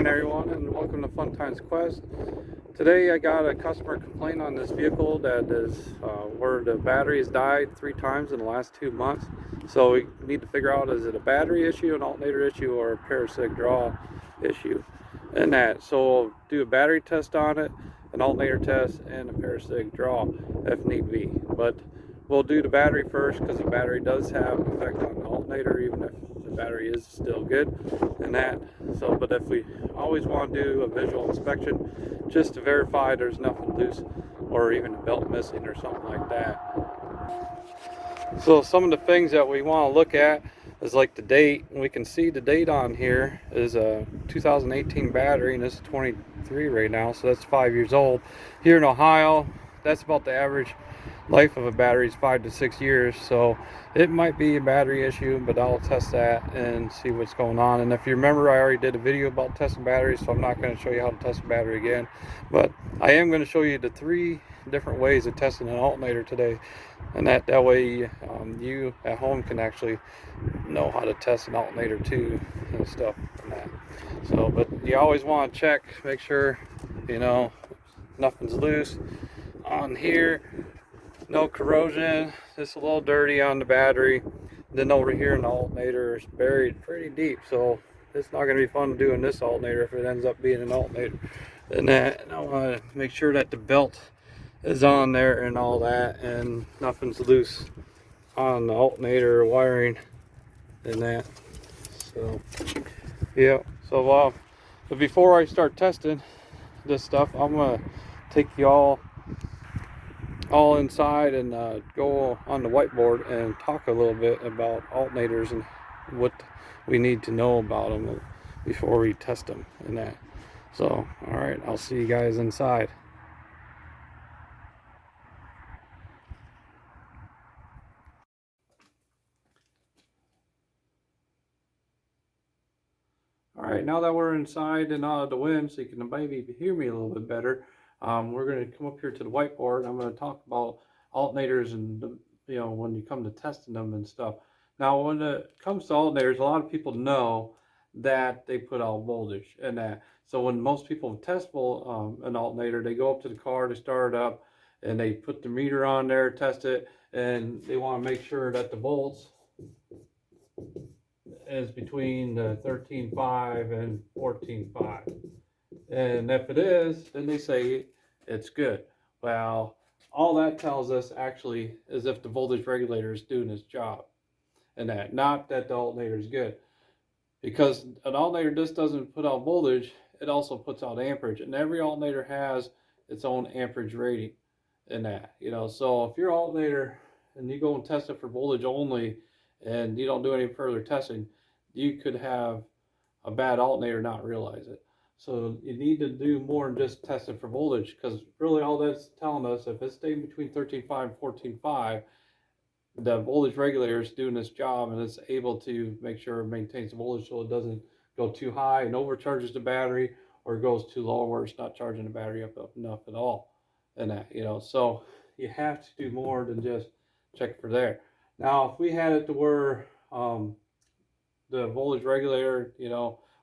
everyone, and welcome to Fun Times Quest. Today I got a customer complaint on this vehicle that is where the battery has died 3 times in the last 2 months. So we need to figure out, is it a battery issue, an alternator issue, or a parasitic draw issue? And that, so we'll do a battery test on it, an alternator test, and a parasitic draw if need be. But we'll do the battery first because the battery does have an effect on the alternator, even if the battery is still good and that. So, but if we always want to do a visual inspection just to verify there's nothing loose or even a belt missing or something like that. So some of the things that we want to look at is like the date, and we can see the date on here is a 2018 battery, and this is 23 right now, so that's 5 years old. Here in Ohio, that's about the average life of a battery is 5 to 6 years, so it might be a battery issue, but I'll test that and see what's going on. And if you remember, I already did a video about testing batteries, so I'm not going to show you how to test a battery again, but I am going to show you the 3 different ways of testing an alternator today, and that way you at home can actually know how to test an alternator too and stuff and that. So, but you always want to check, make sure nothing's loose on here, no corrosion. It's a little dirty on the battery. Then over here in the alternator is buried pretty deep, so it's not going to be fun doing this alternator if it ends up being an alternator. And I want to make sure that the belt is on there and all that, and nothing's loose on the alternator wiring and that. So yeah, so but before I start testing this stuff, I'm gonna take you all inside and go on the whiteboard and talk a little bit about alternators and what we need to know about them before we test them and that. So all right, I'll see you guys inside. All right, now that we're inside and out of the wind, so you can maybe hear me a little bit better, we're going to come up here to the whiteboard. I'm going to talk about alternators and when you come to testing them and stuff. Now, when it comes to alternators, a lot of people know that they put out voltage and that. So when most people test an alternator, they go up to the car to start it up, and they put the meter on there, test it, and they want to make sure that the volts is between the 13.5 and 14.5, and if it is, then they say it's good. Well, all that tells us actually is if the voltage regulator is doing its job, and that, not that the alternator is good, because an alternator just doesn't put out voltage, it also puts out amperage, and every alternator has its own amperage rating in that. So if your alternator and you go and test it for voltage only and you don't do any further testing, you could have a bad alternator, not realize it. So you need to do more than just test it for voltage, because really all that's telling us, if it's staying between 13.5 and 14.5, the voltage regulator is doing its job, and it's able to make sure it maintains the voltage so it doesn't go too high and overcharges the battery, or goes too low where it's not charging the battery up enough at all. And that, so you have to do more than just check for there. Now, if we had it to where the voltage regulator,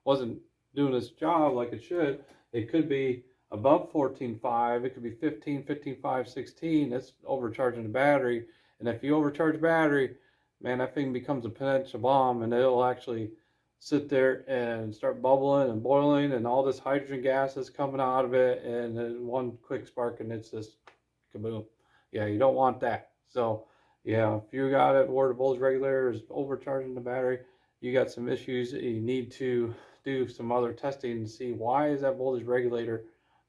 wasn't doing its job like it should, it could be above 14.5, it could be 15, 15.5, 16. It's overcharging the battery. And if you overcharge battery, man, that thing becomes a potential bomb, and it'll actually sit there and start bubbling and boiling, and all this hydrogen gas is coming out of it, and then one quick spark and it's just kaboom. Yeah, you don't want that. So yeah, if you got it where the voltage regulator is overcharging the battery, you got some issues. You need to do some other testing to see why is that voltage regulator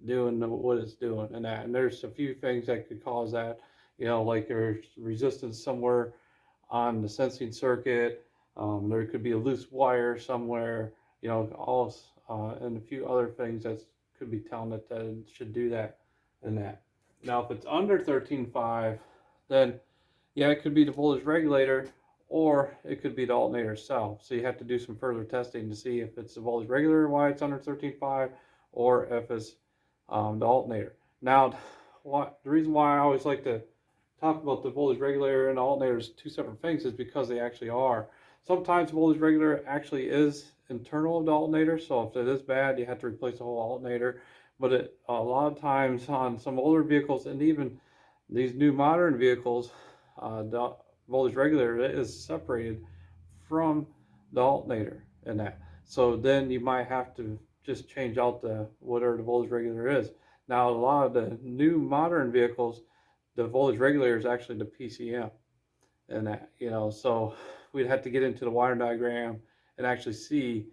doing what it's doing and that. And there's a few things that could cause that, like there's resistance somewhere on the sensing circuit. There could be a loose wire somewhere, all and a few other things that could be telling it that it should do that and that. Now, if it's under 13.5, then yeah, it could be the voltage regulator, or it could be the alternator itself. So you have to do some further testing to see if it's the voltage regulator, why it's under 13.5, or if it's the alternator. Now, the reason why I always like to talk about the voltage regulator and the alternator as 2 separate things is because they actually are. sometimes the voltage regulator actually is internal of the alternator, so if it is bad, you have to replace the whole alternator. But a lot of times on some older vehicles, and even these new modern vehicles, the voltage regulator is separated from the alternator and that. So then you might have to just change out the whatever the voltage regulator is. Now a lot of the new modern vehicles, the voltage regulator is actually the PCM and that, so we'd have to get into the wire diagram and actually see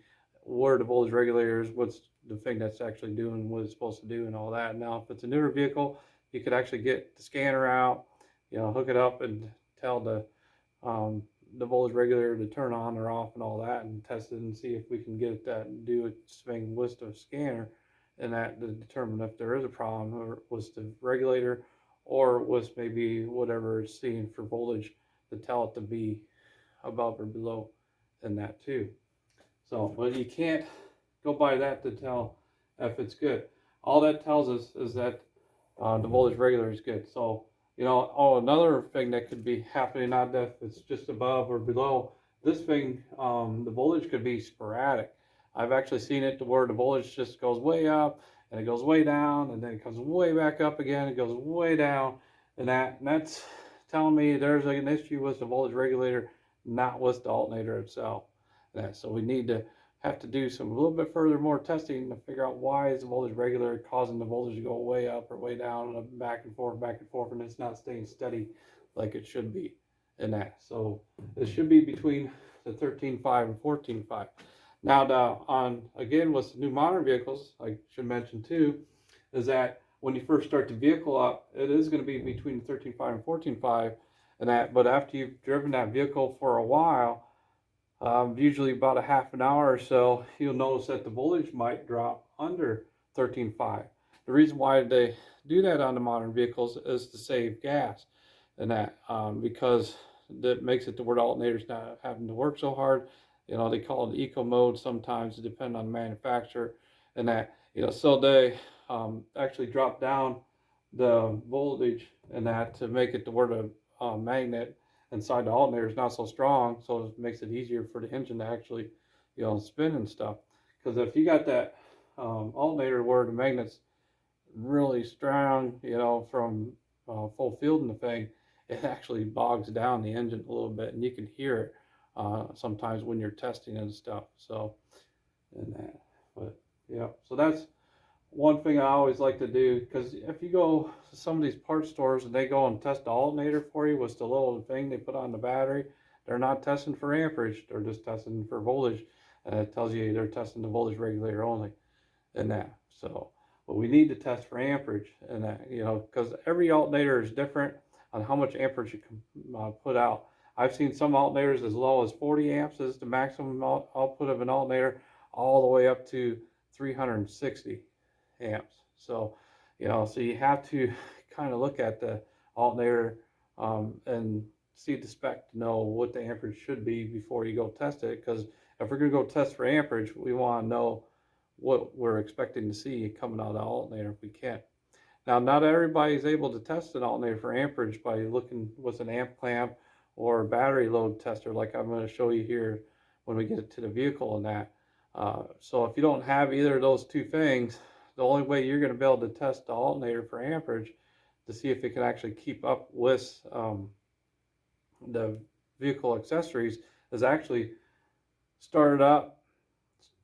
where the voltage regulator is, what's the thing that's actually doing what it's supposed to do and all that. Now if it's a newer vehicle, you could actually get the scanner out, hook it up and tell the voltage regulator to turn on or off and all that, and test it and see if we can get that and do its thing with the scanner, and that to determine if there is a problem, or was the regulator, or was maybe whatever it's seeing for voltage to tell it to be above or below, and that too. So, but you can't go by that to tell if it's good. All that tells us is that the voltage regulator is good. So, another thing that could be happening, not that it's just above or below, this thing, the voltage could be sporadic. I've actually seen it to where the voltage just goes way up, and it goes way down, and then it comes way back up again, it goes way down, and that's telling me there's an issue with the voltage regulator, not with the alternator itself. So we need to have to do a little bit further more testing to figure out why is the voltage regulator causing the voltage to go way up or way down and back and forth, and it's not staying steady like it should be in that. So it should be between the 13.5 and 14.5. Now, again, with new modern vehicles, I should mention too, is that when you first start the vehicle up, it is going to be between 13.5 and 14.5, and that. But after you've driven that vehicle for a while, usually about a half an hour or so, you'll notice that the voltage might drop under 13.5. The reason why they do that on the modern vehicles is to save gas, and that because that makes it to where the alternator's not having to work so hard. They call it eco mode sometimes, it depends on the manufacturer, and that, so they actually drop down the voltage and that to make it to where the magnet inside the alternator is not so strong, so it makes it easier for the engine to actually, spin and stuff. Because if you got that alternator where the magnet's really strong, from full fielding the thing, it actually bogs down the engine a little bit, and you can hear it sometimes when you're testing and stuff. So, and that, but yeah, so that's one thing I always like to do, because if you go to some of these parts stores and they go and test the alternator for you with the little thing they put on the battery, they're not testing for amperage, they're just testing for voltage, and it tells you they're testing the voltage regulator only and that. So, but we need to test for amperage and that, because every alternator is different on how much amperage you can put out. I've seen some alternators as low as 40 amps is the maximum output of an alternator, all the way up to 360 amps. So, so you have to kind of look at the alternator and see the spec to know what the amperage should be before you go test it. Because if we're going to go test for amperage, we want to know what we're expecting to see coming out of the alternator if we can. Now, not everybody's able to test an alternator for amperage by looking with an amp clamp or a battery load tester, like I'm going to show you here when we get it to the vehicle and that. So if you don't have either of those two things, the only way you're going to be able to test the alternator for amperage to see if it can actually keep up with the vehicle accessories is actually start it up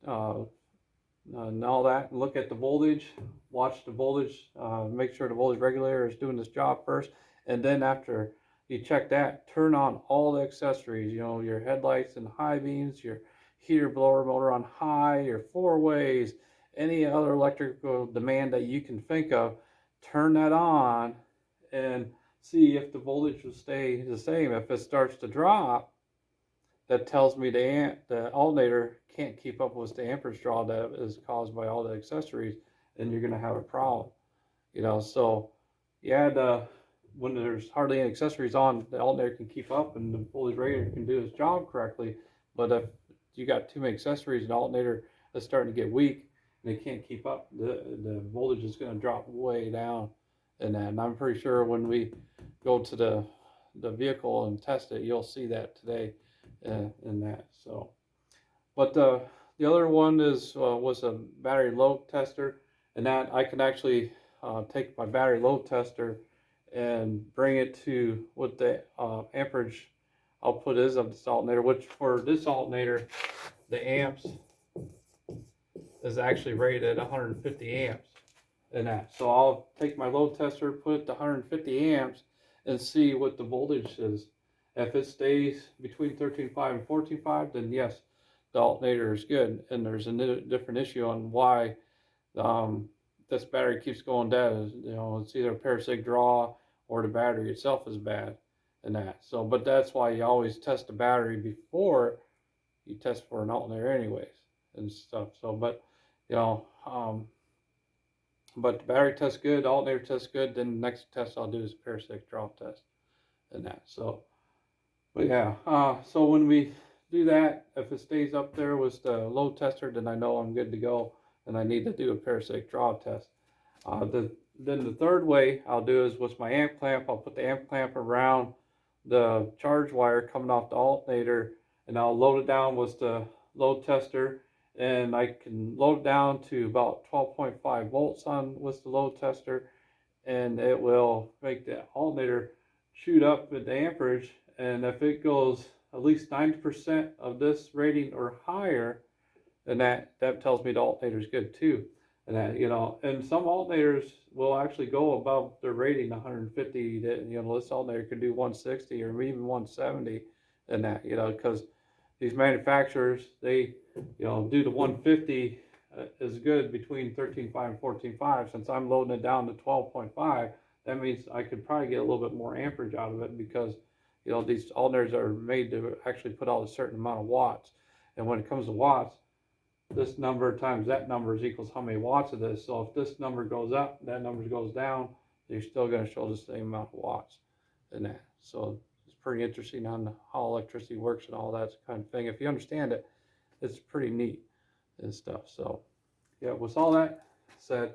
and all that, and look at the voltage, watch the voltage, make sure the voltage regulator is doing this job first, and then after you check that, turn on all the accessories, your headlights and high beams, your heater blower motor on high, your four ways, any other electrical demand that you can think of, turn that on and see if the voltage will stay the same. If it starts to drop, that tells me the alternator can't keep up with the amperage draw that is caused by all the accessories, and you're going to have a problem. So yeah, when there's hardly any accessories on, the alternator can keep up and the voltage regulator can do its job correctly. But if you got too many accessories and the alternator is starting to get weak and they can't keep up, the voltage is going to drop way down. And I'm pretty sure when we go to the vehicle and test it, you'll see that today, in that. So, but the other one is was a battery load tester, and that I can actually take my battery load tester and bring it to what the amperage output is of this alternator, which for this alternator, the amps is actually rated at 150 amps in that. So I'll take my load tester, put it to 150 amps, and see what the voltage is. If it stays between 13.5 and 14.5, then yes, the alternator is good. And there's a different issue on why this battery keeps going dead. You know, it's either a parasitic draw or the battery itself is bad and that. So, but that's why you always test the battery before you test for an alternator anyways and stuff. So, but, you know, but the battery tests good, the alternator tests good, then the next test I'll do is a parasitic draw test and that. So, but yeah, so when we do that, if it stays up there with the load tester, then I know I'm good to go, and I need to do a parasitic draw test. Then the third way I'll do is with my amp clamp. I'll put the amp clamp around the charge wire coming off the alternator, and I'll load it down with the load tester, and I can load it down to about 12.5 volts on with the load tester, and it will make the alternator shoot up at the amperage. And if it goes at least 90% of this rating or higher, then that tells me the alternator is good too. And that, you know, and some alternators will actually go above their rating 150. You know, this alternator could do 160 or even 170, and that, you know, because these manufacturers, they, you know, do the 150 is good between 13.5 and 14.5. Since I'm loading it down to 12.5, that means I could probably get a little bit more amperage out of it, because, you know, these alternators are made to actually put out a certain amount of watts. And when it comes to watts, this number times that number is equals how many watts it is. So if this number goes up, that number goes down, you're still going to show the same amount of watts in that. So it's pretty interesting on how electricity works and all that kind of thing. If you understand it, it's pretty neat and stuff. So yeah, with all that said,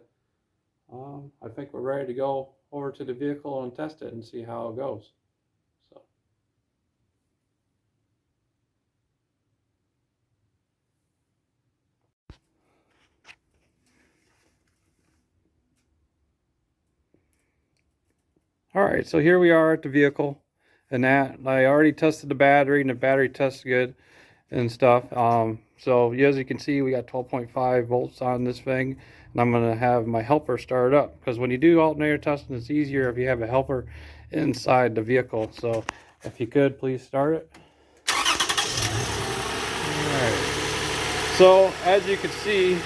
I think we're ready to go over to the vehicle and test it and see how it goes. All right, so here we are at the vehicle, and that I already tested the battery, and the battery tests good and stuff. So as you can see, we got 12.5 volts on this thing, and I'm gonna have my helper start up, because when you do alternator testing, it's easier if you have a helper inside the vehicle. So if you could, please start it. All right. So as you can see,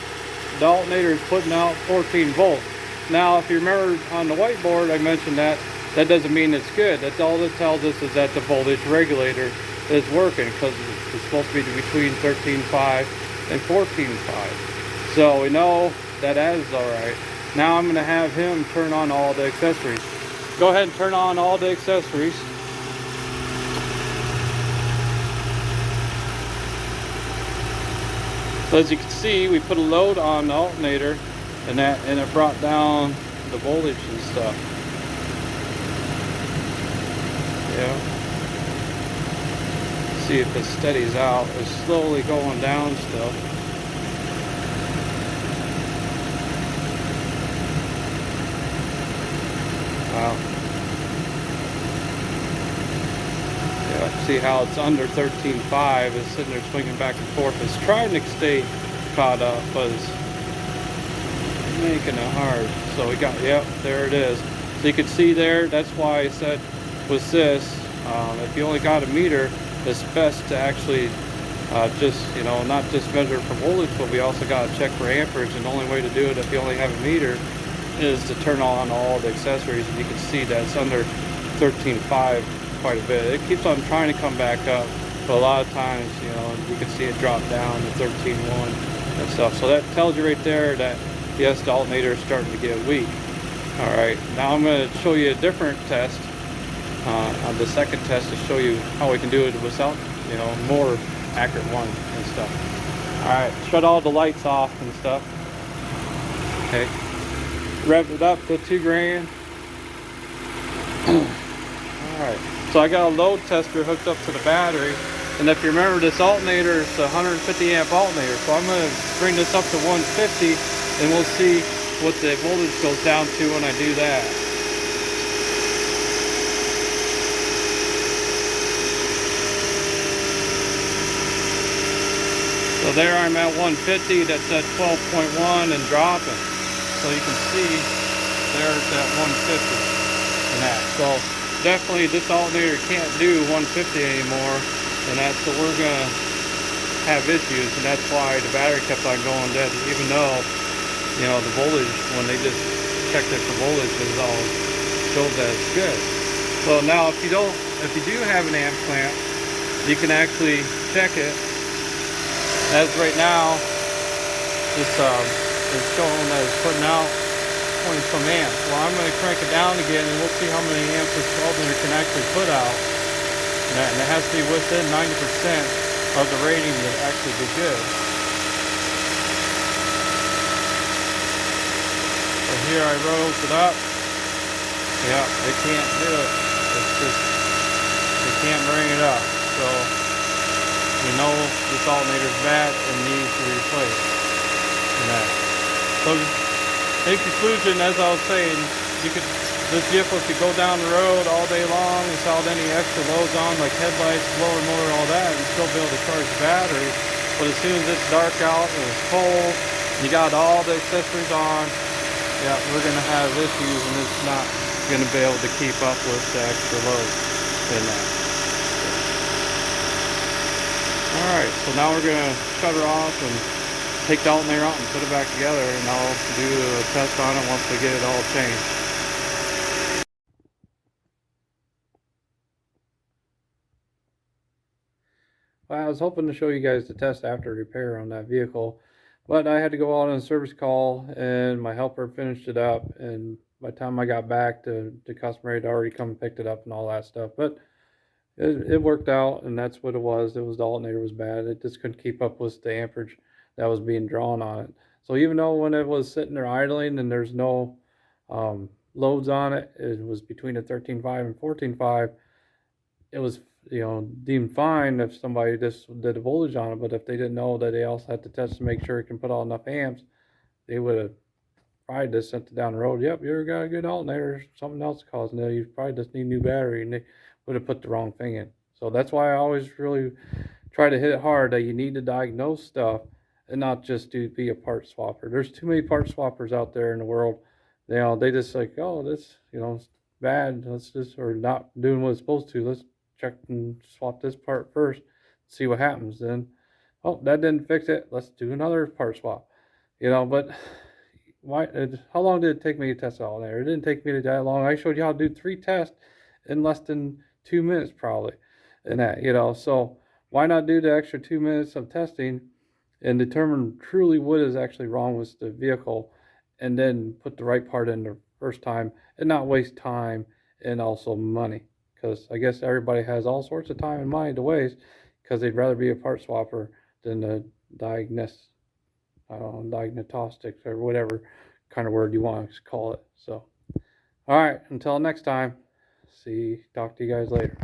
the alternator is putting out 14 volts. Now, if you remember on the whiteboard, I mentioned that doesn't mean it's good. That's all it tells us is that the voltage regulator is working, because it's supposed to be between 13.5 and 14.5. So we know that is all right. Now I'm going to have him turn on all the accessories. Go ahead and turn on all the accessories. So as you can see, we put a load on the alternator, and it brought down the voltage and stuff. Yeah. See if it steadies out. It's slowly going down still. Wow. Yeah, see how it's under 13.5. It's sitting there swinging back and forth. It's trying to stay caught up, but it's making it hard. So we got, yep, there it is. So you can see there, that's why I said with this, if you only got a meter, it's best to actually just, you know, not just measure for voltage, but we also got to check for amperage. And the only way to do it if you only have a meter is to turn on all the accessories, and you can see that it's under 13.5 quite a bit. It keeps on trying to come back up, but a lot of times, you know, you can see it drop down to 13.1 and stuff. So that tells you right there that yes, the alternator is starting to get weak. All right, now I'm going to show you a different test on the second test to show you how we can do it without, you know, more accurate one and stuff. All right, shut all the lights off and stuff. Okay, rev it up to 2 grand. All right, so I got a load tester hooked up to the battery, And if you remember, this alternator is a 150 amp alternator, so I'm going to bring this up to 150 and we'll see what the voltage goes down to when I do that. So there I'm at 150, that's at 12.1 and dropping. So you can see there's at 150 and that. So definitely this alternator can't do 150 anymore, and that's so we're gonna have issues, and that's why the battery kept on going dead, even though, you know, the voltage, when they just checked it for voltage, it was all showed that it's good. So now if you do have an amp clamp, you can actually check it. As right now, this is showing that it's putting out 20 some amps. Well, I'm going to crank it down again and we'll see how many amps this alternator can actually put out. And it has to be within 90% of the rating to actually be good. So here I rose it up. Yeah, they can't do it. It's just, they can't bring it up. So you know this alternator's bad and needs to be replaced. And that. So in conclusion, as I was saying, this vehicle could go down the road all day long without any extra loads on, like headlights, blower motor, all that, and still be able to charge the battery. But as soon as it's dark out and it's cold, you got all the accessories on, yeah, we're gonna have issues, and it's not gonna be able to keep up with the extra load in that. Alright, so now we're going to shut her off and take the alternator out and put it back together, and I'll do a test on it once we get it all changed. Well, I was hoping to show you guys the test after repair on that vehicle, but I had to go out on a service call and my helper finished it up, and by the time I got back, the customer had already come and picked it up and all that stuff. But it worked out, and that's what it was. It was the alternator was bad. It just couldn't keep up with the amperage that was being drawn on it. So even though when it was sitting there idling and there's no loads on it, it was between a 13.5 and 14.5. It was, you know, deemed fine if somebody just did a voltage on it. But if they didn't know that they also had to test to make sure it can put out enough amps, they would have probably just sent it down the road. Yep, you got a good alternator. Something else causing it. You probably just need a new battery, and they would have put the wrong thing in. So that's why I always really try to hit it hard that you need to diagnose stuff and not just be a part swapper. There's too many part swappers out there in the world. You know, they just like, oh, this, you know, it's bad. Let's just, or not doing what it's supposed to. Let's check and swap this part first, see what happens. Then, oh, that didn't fix it. Let's do another part swap. You know, but why? How long did it take me to test all there? It didn't take me that long. I showed you how to do 3 tests in less than 2 minutes probably, and that, you know. So why not do the extra 2 minutes of testing and determine truly what is actually wrong with the vehicle, and then put the right part in the first time and not waste time and also money, because I guess everybody has all sorts of time and money to waste because they'd rather be a part swapper than a diagnostic or whatever kind of word you want to call it. So all right, until next time, talk to you guys later.